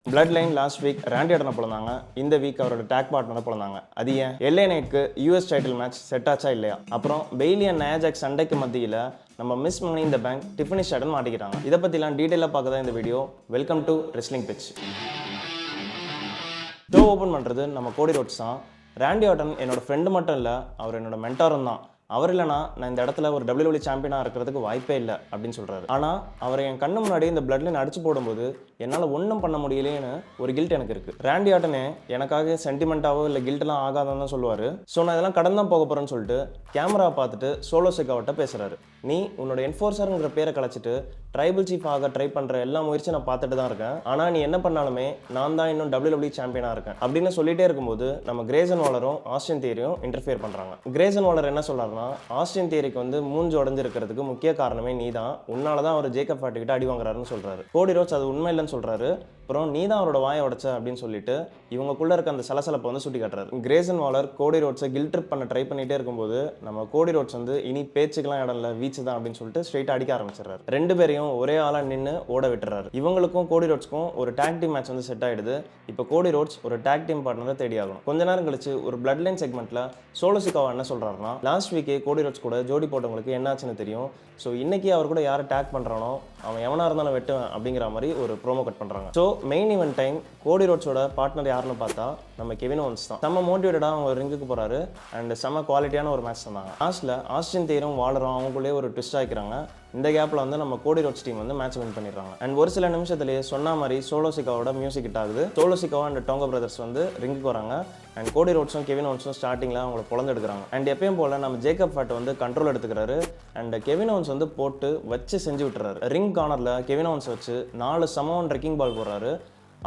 Blood line last week ராண்டி ஆர்டனை பிறந்தாங்க. இந்த week அவரோட டேக் பார்ட்னரை பிறந்தாங்க. அது ஏன் எல்ஏ நைட்க்கு யூஎஸ் டைட்டில் மேட்ச் செட் ஆச்சா இல்லையா? அப்புறம் பெய்லி அண்ட் நயா ஜாக்ஸ் சண்டைக்கு மத்தியில் நம்ம மிஸ் மணி இந்த பேங்க் டிஃபனி ஸ்டாடன் மாட்டிக்கிறாங்க. இதை பற்றிலாம் டீட்டெயிலாக பார்க்க தான் இந்த video. Welcome to wrestling pitch. Show open பண்ணுறது நம்ம கோடி ரோட்ஸ் தான். ராண்டி ஆர்டன் என்னோட ஃப்ரெண்டு மட்டும் இல்லை, அவர் என்னோட மென்டாரும் தான். அவர் இல்லைனா நான் இந்த இடத்துல ஒரு WWE சாம்பியனாக இருக்கிறதுக்கு வாய்ப்பே இல்லை அப்படின்னு சொல்கிறாரு. ஆனால் அவர் என் கண்ணு முன்னாடி இந்த பிளட் லைன் அடிச்சு போடும்போது என்னால் ஒன்றும் பண்ண முடியலேன்னு ஒரு கில்ட் எனக்கு இருக்குது. ராண்டி ஆர்டனே எனக்காக சென்டிமெண்ட்டாவோ இல்லை கில்ட்டெல்லாம் ஆகாதான் தான் சொல்லுவார். ஸோ நான் இதெல்லாம் கடந்து தான் போக போகிறேன்னு சொல்லிட்டு கேமரா பார்த்துட்டு சோலோ சிக்காவட்ட பேசுகிறாரு. நீ உன்னோட என்ஃபோர்ஸருங்கிற பேரை கலைச்சிட்டு ட்ரைபிள் சீஃப் ஆக ட்ரை பண்ணுற எல்லா முயற்சியும் நான் பார்த்துட்டு தான் இருக்கேன். ஆனால் நீ என்ன பண்ணாலுமே நான் தான் இன்னும் WWE சாம்பியனாக இருக்கேன் அப்படின்னு சொல்லிட்டே இருக்கும்போது நம்ம கிரேசன் வாலரும் ஆஸ்டின் தியரியும் இன்டர்ஃபியர் பண்ணுறாங்க. கிரேசன் வாலர் என்ன சொல்கிறாருன்னா, ஆஸ்டின் தியரிக்கு வந்து மூஞ்சி உடஞ்சிருக்கிறதுக்கு முக்கிய காரணமே நீ தான், உன்னால தான் அவர் ஜேக்கப் ஃபாட்டிக்கிட்ட அடி வாங்குறாருன்னு சொல்கிறாரு. கோடி ரோட்ஸ் அது உண்மை இல்லைன்னு சொல்கிறாரு. அப்புறம் நீ தான் அவரோட வாயை உடைச்ச அப்படின்னு சொல்லிட்டு இவங்களுக்குள்ள இருக்க அந்த சலசலப்பை வந்து சுட்டி காட்டுறாரு. கிரேசன் வாலர் கோடி ரோட்ஸை கில்ட் ட்ரிப் பண்ண ட்ரை பண்ணிட்டே இருக்கும்போது நம்ம கோடி ரோட்ஸ் வந்து இனி பேச்சுக்கெல்லாம் இடம் இல்லை, வீச்சு தான் அப்படின்னு சொல்லிட்டு ஸ்ட்ரெயிட் அடிக்க ஆரம்பிச்சிடறாரு. ரெண்டு பேரையும் ஒரே ஆளாக நின்று ஓட விட்டுறாரு. இவங்களுக்கும் கோடி ரோட்ஸ்க்கும் ஒரு டாக் டீம் மேட்ச் வந்து செட் ஆயிடுது. இப்போ கோடி ரோட்ஸ் ஒரு டாக் டீம் பார்ட்னரை தேடி ஆகணும். கொஞ்ச நேரம் கழிச்சு ஒரு பிளட் லைன் செக்மெண்ட்ல சோலோ சிக்காவா என்ன சொல்றாருன்னா, லாஸ்ட் வீக்கே கோடி ரோட்ஸ் கூட ஜோடி போட்டவங்களுக்கு என்னாச்சுன்னு தெரியும். ஸோ இன்னைக்கு அவர் கூட யாரை டேக் பண்ணுறானோ அவன் எவனா இருந்தாலும் வெட்டுவேன் அப்படிங்கிற மாதிரி ஒரு ப்ரோமோ கட் பண்ணுறாங்க. ஸோ மெயின் ஈவென்ட் டைம் கோடி ரோட்ஸோட பார்ட்னர் யாருன்னு பார்த்தா நம்ம கெவின் ஓவன்ஸ் தான். செம்ம மோட்டிவேட்டடாக அவங்க ரிங்குக்கு போகிறாரு அண்ட் செம்ம குவாலிட்டியான ஒரு மேட்ச் தந்தாங்க. லாஸ்ட்டில் ஆஸ்டின் தியரும் வாலரும் அவங்களுக்குள்ளே ஒரு ட்விஸ்ட் ஆகிக்கிறாங்க. இந்த கேப்பில் வந்து நம்ம கோடி ரோட்ஸ் டீம் வந்து மேட்ச் வின் பண்ணிடுறாங்க. அண்ட் ஒரு சில நிமிஷத்துலேயே சொன்ன மாதிரி சோலோ சிக்காவோட மியூசிக் ஹிட் ஆகுது. சோலோ சிக்காவா அண்ட் டோங்கோ பிரதர்ஸ் வந்து ரிங்குக்கு வராங்க. அண்ட் கோடி ரோட்ஸும் கெவின் ஓவன்ஸும் ஸ்டார்டிங்கில் அவங்கள பொழந்து எடுக்கிறாங்க. அண்ட் எப்பயும் போல் நம்ம ஜேக்கப் ஃபாட் வந்து கண்ட்ரோல் எடுத்துக்கிறாரு. அண்ட் கெவின் ஓவன்ஸ் வந்து போட்டு வச்சு செஞ்சு விட்டுறாரு. ரிங் கார்னரில் கெவின் ஓவன்ஸ் வச்சு 4 சமம் ரெக்கிங் பால் போடுறாரு.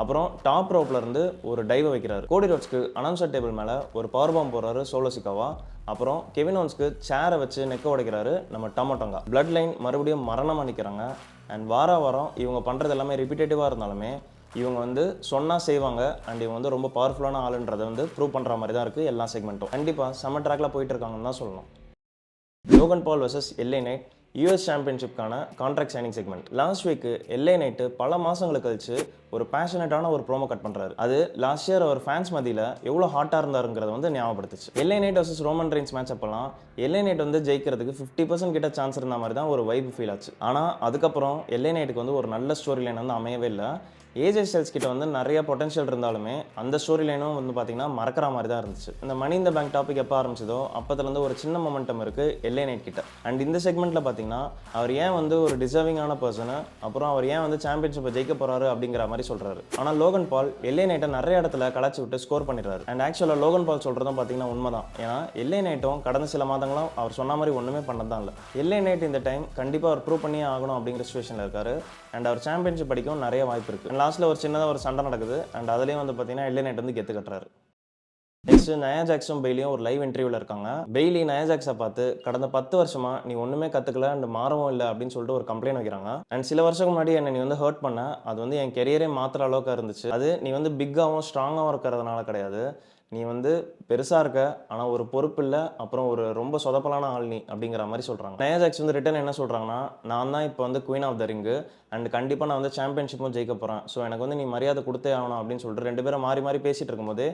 அப்புறம் டாப் ரோப்ல இருந்து ஒரு டைவை வைக்கிறாரு. கோடி ரோட்ஸ்க்கு அனௌன்சர் டேபிள் மேலே ஒரு பவர் பாம் போடுறாரு சோலோ சிக்காவா. அப்புறம் கெவின் ஓவன்ஸ்க்கு சேரை வச்சு நெக்க உடைக்கிறாரு நம்ம டொமோட்டோங்கா. பிளட் லைன் மறுபடியும் மரணமாக நிற்கிறாங்க. அண்ட் வாரம் இவங்க பண்ணுறது எல்லாமே ரிப்பீட்டேட்டிவாக இருந்தாலுமே இவங்க வந்து சொன்னால் செய்வாங்க. அண்ட் இவங்க வந்து ரொம்ப பவர்ஃபுல்லான ஆளுன்றதை வந்து ப்ரூவ் பண்ணுற மாதிரி தான் இருக்குது எல்லா செக்மெண்ட்டும். கண்டிப்பாக செம்ம ட்ராக்கில் போயிட்டு இருக்காங்கன்னு தான் சொல்லணும். Logan Paul versus LA Knight US சாம்பியன்ஷிப்கான contract signing segment. Last week LA Knight பல மாதங்களுக்கு கழிச்சு ஒரு பேஷனட்டான ஒரு ப்ரோமோ கட் பண்ணுறாரு. அது லாஸ்ட் இயர் அவர் ஃபேன்ஸ் மத்தியில் எவ்வளோ ஹாட்டாக இருந்தாருங்கிறத வந்து ஞாபகப்படுத்துச்சு. LA Knight versus Roman Reigns match அப்போலாம் எல்ஏ நைட் வந்து ஜெயிக்கிறதுக்கு 50% கிட்ட சான்ஸ் இருந்த மாதிரி தான் ஒரு வைப் ஃபீல் ஆச்சு. ஆனால் அதுக்கப்புறம் எல்ஏ நைட்டுக்கு வந்து ஒரு நல்ல ஸ்டோரி லைன் வந்து அமையவே இல்லை. ஏஜே ஸ்டைல்ஸ் கிட்ட வந்து நிறைய பொட்டன்ஷியல் இருந்தாலுமே அந்த ஸ்டோரி லைனும் வந்து பார்த்தீங்கன்னா மறக்கிற மாதிரி தான் இருந்துச்சு. இந்த மணி இந்த பேங்க் டாபிக் எப்போ ஆரம்பிச்சதோ அப்போதுலேருந்து ஒரு சின்ன மொமெண்டம் இருக்குது எல்ஏ நைட் கிட்ட. அண்ட் இந்த செக்மெண்ட்டில் பார்த்தீங்கன்னா அவர் ஏன் வந்து ஒரு டிசர்விங்கான பர்சனு, அப்புறம் அவர் ஏன் வந்து சாம்பியன்ஷிப்பை ஜெயிக்க போகிறாரு அப்படிங்கிற மாதிரி சொல்கிறாரு. ஆனால் லோகன் பால் எல்ஏ நைட்டை நிறைய இடத்துல கலாச்சி விட்டு ஸ்கோர் பண்ணிடுறாரு. அண்ட் ஆக்சுவலாக லோகன் பால் சொல்கிறதும் பார்த்தீங்கன்னா உண்மை தான். ஏன்னா எல்ஏ நைட்டும் கடந்த சில மாதங்களும் அவர் சொன்ன மாதிரி ஒன்றுமே பண்ணதான் இல்லை. எல்ஏ நைட் இந்த டைம் கண்டிப்பாக அவர் ப்ரூவ் பண்ணியே ஆகணும் அப்படிங்கிற சுச்சுவேஷனில் இருக்காரு. அண்ட் அவர் சாம்பியன்ஷிப் அடிக்கவும் நிறைய வாய்ப்பு இருக்குது. லாஸ்ட்டில் ஒரு சின்னதாக ஒரு சண்டை நடக்குது. அண்ட் அதுலேயும் வந்து பார்த்தீங்கன்னா எல்ஏ நைட் வந்து கெத்து கட்டுறாரு. நெக்ஸ்ட் நயா ஜாக்ஸும் பெய்லியும் ஒரு லைவ் இன்டர்வியூவில் இருக்காங்க. பெய்லி நயா ஜாக்ஸை பார்த்து கடந்த 10 வருஷமா நீ ஒன்றுமே கற்றுக்கல அண்ட் மாறவும் இல்லை அப்படின்னு சொல்லிட்டு ஒரு கம்ப்ளைண்ட் வைக்கிறாங்க. அண்ட் சில வருஷத்துக்கு முன்னாடி என்னை நீ வந்து ஹர்ட் பண்ண, அது வந்து என் கெரியரே மாற்றுற அளவுக்கு இருந்துச்சு. அது நீ வந்து பிக்காகவும் ஸ்ட்ராங்காகவும் இருக்கிறதுனால கிடையாது. நீ வந்து பெருசாக இருக்க, ஆனால் ஒரு பொறுப்பு இல்லை, அப்புறம் ஒரு ரொம்ப சொதப்பலான ஆள் நீ அப்படிங்கிற மாதிரி சொல்கிறாங்க. நயா ஜாக்ஸ் வந்து ரிட்டன் என்ன சொல்கிறாங்கன்னா, நான் தான் இப்போ வந்து queen of the ring and கண்டிப்பாக நான் வந்து சாம்பியன்ஷிப்பும் ஜெயிக்க போகிறேன். ஸோ எனக்கு வந்து நீ மரியாதை கொடுத்தே ஆகணும் அப்படின்னு சொல்லிட்டு ரெண்டு பேரும் மாறி மாறி பேசிகிட்டு இருக்கும்போது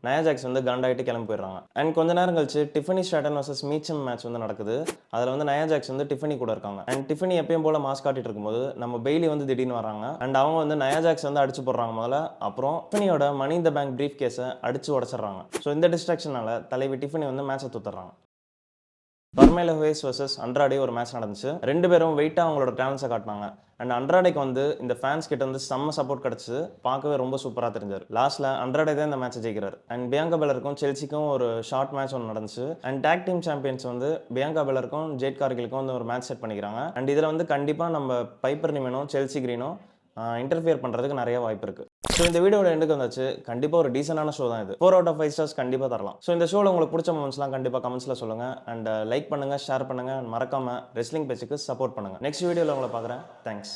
நயா ஜாக்ஸ் வந்து காண்டாயிட்டு கிளம்பி போயிடுறாங்க. அண்ட் கொஞ்ச நேரம் கழிச்சு டிஃபனி ஸ்டாடன் வர்சஸ் மீச்சம் மேட்ச் வந்து நடக்குது. அதில் வந்து நயா ஜாக்ஸ் வந்து டிஃபனி கூட இருக்காங்க. அண்ட் டிஃபனி எப்பயும் போல மாஸ்க் காட்டிட்டு இருக்கும்போது நம்ம பெய்லி வந்து திடீர்னு வராங்க. அண்ட் அவங்க வந்து நயா ஜாக்ஸ் வந்து அடிச்சு போடுறாங்க முதல்ல. அப்புறம் டிஃபனியோட மணி இந்த பேங்க் ப்ரீஃப் கேஸை அடிச்சு உடச்சிடுறாங்க. ஸோ இந்த டிஸ்ட்ராக்ஷனால தலைவி டிஃபனி வந்து மேட்சை தூத்துறாங்க. பர்மேலோ ஹோயஸ் வர்சஸ் அண்ட்ராடே ஒரு மேட்ச் நடந்துச்சு. ரெண்டு பேரும் வெயிட்டாக அவங்களோட டேலன்ஸை காட்டினாங்க. அண்ட் அண்ட்ராடேக்கு வந்து இந்த ஃபேன்ஸ் கிட்ட வந்து செம்ம சப்போர்ட் கிடச்சி பார்க்கவே ரொம்ப சூப்பராக தெரிஞ்சார். லாஸ்ட்டில் அண்ட்ராடே தான் இந்த மேட்சை ஜெயிக்கிறார். அண்ட் பியாங்கா பெலருக்கும் செல்சிக்கும் ஒரு ஷார்ட் மேட்ச் ஒன்று நடந்துச்சு. அண்ட் டேக் டீம் சாம்பியன்ஸ் வந்து பியாங்கா பெலருக்கும் ஜேட் கார்கிலுக்கும் வந்து ஒரு மேட்ச் செட் பண்ணிக்கிறாங்க. அண்ட் இதில் வந்து கண்டிப்பாக நம்ம பைப்பர் நிமெனும் செல்சி கிரீனும் இன்டர்ஃபியர் பண்ணுறதுக்கு நிறைய வாய்ப்பு இருக்குது. ஸோ இந்த வீடியோட எண்டுக்கு வந்தாச்சு. கண்டிப்பாக ஒரு டீசெண்டான ஷோ தான் இது. 4 out of 5 ஸ்டார்ஸ் கண்டிப்பாக தரலாம். ஸோ இந்த ஷோவில் உங்களுக்கு பிடிச்ச மொமெண்ட்ஸ்லாம் கண்டிப்பாக கமெண்ட்ஸில் சொல்லுங்கள். அண்ட் லைக் பண்ணுங்கள், ஷேர் பண்ணுங்கள், மறக்காமல் ரெஸ்லிங் பேஜுக்கு சப்போர்ட் பண்ணுங்கள். நெக்ஸ்ட் வீடியோவில் உங்களை பார்க்குறேன். தேங்க்ஸ்.